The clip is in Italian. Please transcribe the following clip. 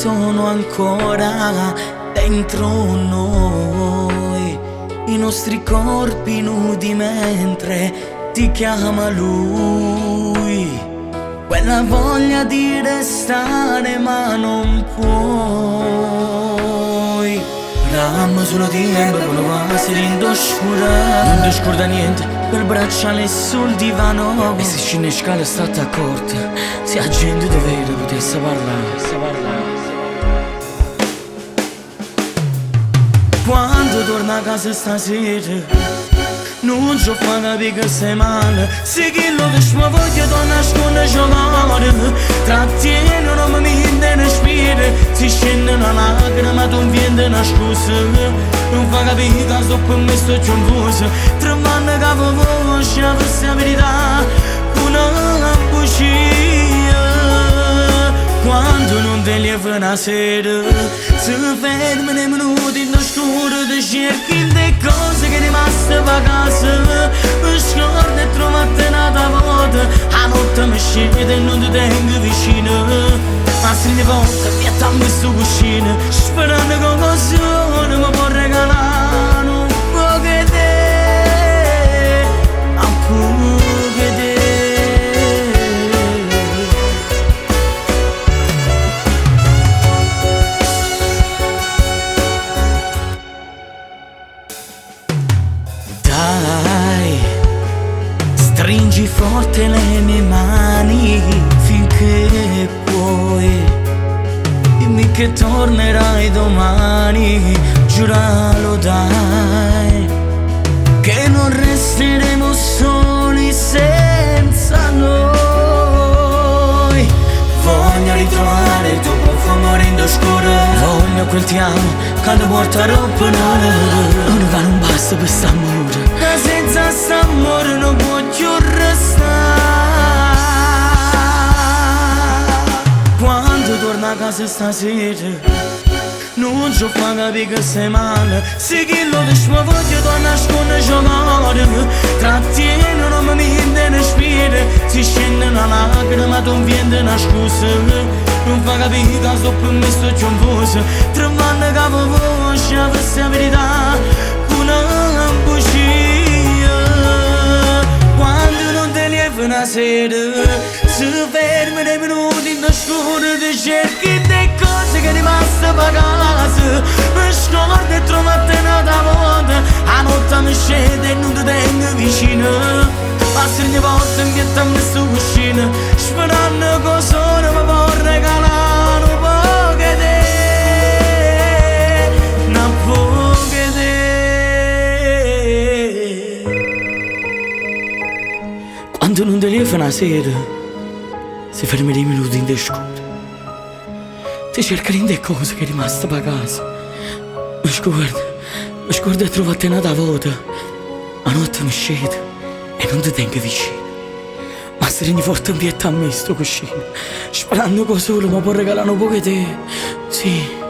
sono ancora dentro noi, i nostri corpi nudi mentre ti chiama lui. Quella voglia di restare ma non puoi. Rammo solo tempo, quello quasi rindo scura. Non ti scorda niente, quel bracciale sul divano. E se scende scala stata accorta, se la gente te vede potesse parlare. Quando torna a casa stasera non ci fa capire che sei male. Se chi lo che mi voglio da nascondere giocare, trattieni non mi mente ne spire. Si scende una lacrima tu non viene una scusa. Non fa capire che sto per me sto confuso. Trovando che voce la vostra verità una bugia. Quando non ti levi una sera, si ferma nei minuti in oscuro. Ti cerchi le cose che è rimaste a casa. Mi scordo e trovate un'altra volta. A notte mi scende e non ti tengo vicino. Ma se ne volta mi attacco sto cuscino, sperando che qualcuno mi può regalare un po' che te, un po' che te. Dai, stringi forte le mie mani finché puoi. Dimmi che tornerai domani, giuralo dai, che non resteremo soli senza noi. Voglio ritrovare il tuo profumo rindo scuro. Voglio quel ti amo che ti porta troppo onore. Non va non basta per st'amore, che senza st'amore non può più restare. Quando torna a casa stasera non ci fa capire che sei male. Se chi lo che mi voglio da nascondere giocare, trattieni non mi mente ne spire. Si scende una lacrima tu non viene una scusa. Non fa capire che sto per me sto confuso. Trovando che voce la vostra verità una bugia. Quando non ti levi una sera, si ferma nei minuti in oscuro. Ti cerchi le cose che è rimaste a casa. Mi scordo e trovate un'altra volta. A notte mi scende e non ti tengo vicino. Passi ogni volta in pietta a sto cuscino, sperando che solo mi può regalare un po' che te, un po' che te. Quando non ti levi una sera, si fermi dei minuti in descura. Ti cerchi le cose che è rimaste a casa. Mi scordo e trovate un'altra volta. A notte mi scende e non ti tengo vicino. Ma se rendi forte un pietto a me sto cuscino, sperando che solo mi può regalare un po' che te. Sì.